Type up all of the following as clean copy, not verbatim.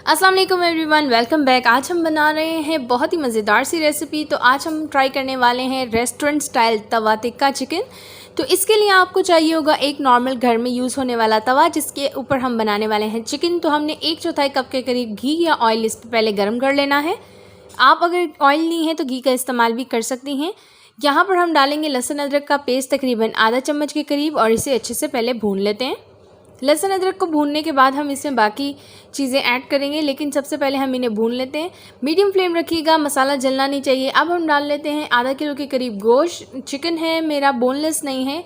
अस्सलाम वालेकुम everyone, welcome back. आज हम बना रहे हैं बहुत ही मज़ेदार सी रेसिपी। तो आज हम ट्राई करने वाले हैं रेस्टोरेंट स्टाइल तवा टिक्का चिकन। तो इसके लिए आपको चाहिए होगा एक नॉर्मल घर में यूज़ होने वाला तवा, जिसके ऊपर हम बनाने वाले हैं चिकन। तो हमने 1/4 कप के करीब घी या ऑयल इस पर पहले गर्म कर लेना है। आप अगर ऑयल नहीं है तो घी का इस्तेमाल भी कर सकती हैं। यहाँ पर हम डालेंगे लहसुन अदरक का पेस्ट तकरीबन आधा चम्मच के करीब, और इसे अच्छे से पहले भून लेते हैं। लहसुन अदरक को भूनने के बाद हम इसमें बाकी चीज़ें ऐड करेंगे, लेकिन सबसे पहले हम इन्हें भून लेते हैं। मीडियम फ्लेम रखिएगा, मसाला जलना नहीं चाहिए। अब हम डाल लेते हैं आधा किलो के करीब गोश्त। चिकन है मेरा, बोनलेस नहीं है।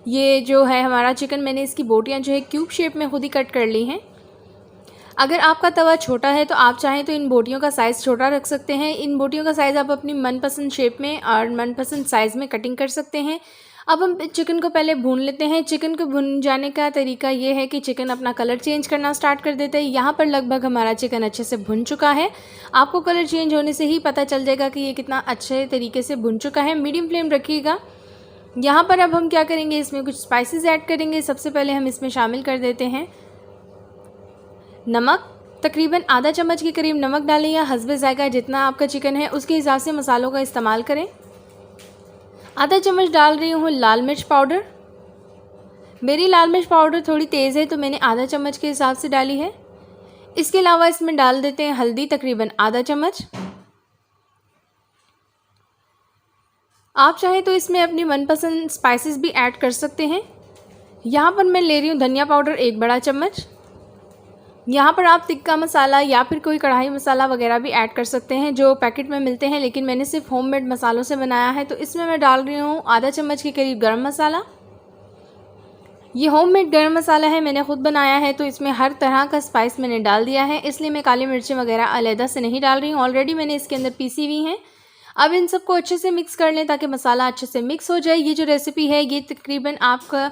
ये जो है हमारा चिकन, मैंने इसकी बोटियां जो है क्यूब शेप में खुद ही कट कर ली हैं। अगर आपका तवा छोटा है तो आप चाहें तो इन बोटियों का साइज़ छोटा रख सकते हैं। इन बोटियों का साइज़ आप अपनी मनपसंद शेप में और मनपसंद साइज़ में कटिंग कर सकते हैं। अब हम चिकन को पहले भून लेते हैं। चिकन को भून जाने का तरीका ये है कि चिकन अपना कलर चेंज करना स्टार्ट कर देता है। यहाँ पर लगभग हमारा चिकन अच्छे से भुन चुका है। आपको कलर चेंज होने से ही पता चल जाएगा कि ये कितना अच्छे तरीके से भुन चुका है। मीडियम फ्लेम रखिएगा। यहाँ पर अब हम क्या करेंगे, इसमें कुछ स्पाइसेस ऐड करेंगे। सबसे पहले हम इसमें शामिल कर देते हैं नमक। तकरीबन आधा चम्मच के करीब नमक डालें, या हस्बे ज़ायका जितना आपका चिकन है उसके हिसाब से मसालों का इस्तेमाल करें। आधा चम्मच डाल रही हूँ लाल मिर्च पाउडर। मेरी लाल मिर्च पाउडर थोड़ी तेज़ है तो मैंने आधा चम्मच के हिसाब से डाली है। इसके अलावा इसमें डाल देते हैं हल्दी, तकरीबन आधा चम्मच। आप चाहें तो इसमें अपनी मनपसंद स्पाइसेस भी ऐड कर सकते हैं। यहाँ पर मैं ले रही हूँ धनिया पाउडर 1 बड़ा चम्मच। यहाँ पर आप टिक्का मसाला या फिर कोई कढ़ाई मसाला वगैरह भी ऐड कर सकते हैं जो पैकेट में मिलते हैं, लेकिन मैंने सिर्फ होममेड मसालों से बनाया है। तो इसमें मैं डाल रही हूँ आधा चम्मच के करीब गरम मसाला। ये होममेड गरम मसाला है, मैंने खुद बनाया है, तो इसमें हर तरह का स्पाइस मैंने डाल दिया है, इसलिए मैं काली मिर्चें वगैरह अलहदा से नहीं डाल रही हूँ। ऑलरेडी मैंने इसके अंदर पीसी हुई हैं। अब इन सबको अच्छे से मिक्स कर लें ताकि मसाला अच्छे से मिक्स हो जाए। ये जो रेसिपी है ये तकरीबन आपका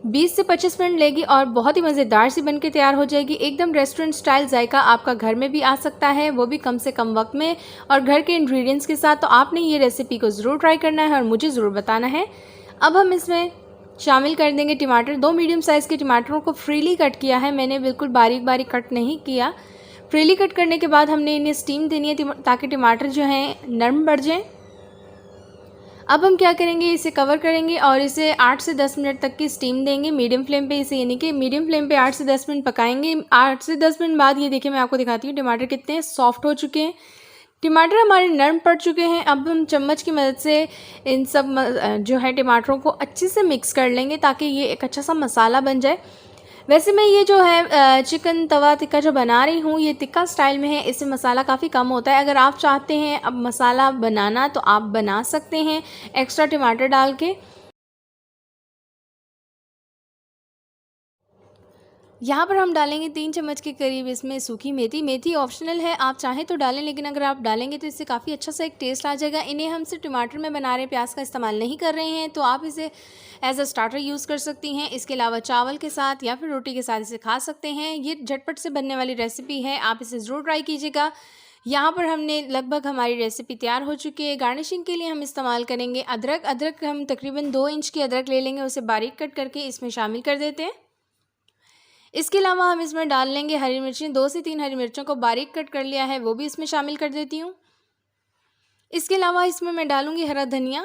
20 से 25 मिनट लेगी और बहुत ही मज़ेदार सी बनके तैयार हो जाएगी। एकदम रेस्टोरेंट स्टाइल जायका आपका घर में भी आ सकता है, वो भी कम से कम वक्त में और घर के इंग्रेडिएंट्स के साथ। तो आपने ये रेसिपी को ज़रूर ट्राई करना है और मुझे ज़रूर बताना है। अब हम इसमें शामिल कर देंगे टमाटर। 2 मीडियम साइज़ के टमाटरों को फ्रीली कट किया है मैंने, बिल्कुल बारीक बारीक कट नहीं किया। फ्रीली कट करने के बाद हमने इन्हें स्टीम देनी है ताकि टमाटर जो हैं नरम पड़ जाएँ। अब हम क्या करेंगे, इसे कवर करेंगे और इसे 8 से 10 मिनट तक की स्टीम देंगे मीडियम फ्लेम पे। इसे यानी कि मीडियम फ्लेम पे 8 से 10 मिनट पकाएंगे। 8 से 10 मिनट बाद ये देखिए मैं आपको दिखाती हूँ टमाटर कितने सॉफ्ट हो चुके हैं। टमाटर हमारे नरम पड़ चुके हैं। अब हम चम्मच की मदद से इन सब जो है टमाटरों को अच्छे से मिक्स कर लेंगे ताकि ये एक अच्छा सा मसाला बन जाए। वैसे मैं ये जो है चिकन तवा टिक्का जो बना रही हूँ ये टिक्का स्टाइल में है, इसमें मसाला काफ़ी कम होता है। अगर आप चाहते हैं अब मसाला बनाना तो आप बना सकते हैं एक्स्ट्रा टमाटर डाल के। यहाँ पर हम डालेंगे 3 चम्मच के करीब इसमें सूखी मेथी। मेथी ऑप्शनल है, आप चाहें तो डालें, लेकिन अगर आप डालेंगे तो इससे काफ़ी अच्छा सा एक टेस्ट आ जाएगा। इन्हें हम सिर्फ टमाटर में बना रहे हैं, प्याज का इस्तेमाल नहीं कर रहे हैं, तो आप इसे एज अ स्टार्टर यूज़ कर सकती हैं। इसके अलावा चावल के साथ या फिर रोटी के साथ इसे खा सकते हैं। ये झटपट से बनने वाली रेसिपी है, आप इसे ज़रूर ट्राई कीजिएगा। यहाँ पर हमने लगभग हमारी रेसिपी तैयार हो चुकी है। गार्निशिंग के लिए हम इस्तेमाल करेंगे अदरक। अदरक हम तकरीबन 2 इंच की अदरक ले लेंगे, उसे बारीक कट करके इसमें शामिल कर देते हैं। इसके अलावा हम इसमें डाल लेंगे हरी मिर्चें। 2 से 3 हरी मिर्चों को बारीक कट कर लिया है, वो भी इसमें शामिल कर देती हूँ। इसके अलावा इसमें मैं डालूंगी हरा धनिया।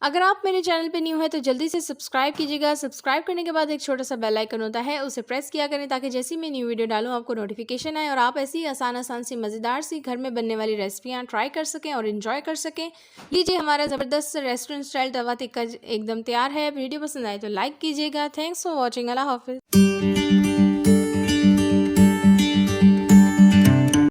अगर आप मेरे चैनल पे न्यू है तो जल्दी से सब्सक्राइब कीजिएगा। सब्सक्राइब करने के बाद एक छोटा सा बेल आइकन होता है, उसे प्रेस किया करें ताकि जैसे ही मैं न्यू वीडियो डालूँ आपको नोटिफिकेशन आए और आप ऐसी आसान सी मज़ेदार सी घर में बनने वाली रेसिपियाँ ट्राई कर सकें और इन्जॉय कर सकें। लीजिए हमारा ज़बरदस्त रेस्टोरेंट स्टाइल तवा टिक्का एकदम तैयार है। वीडियो पसंद आए तो लाइक कीजिएगा। Thanks for watching. अल्लाह हाफिज़।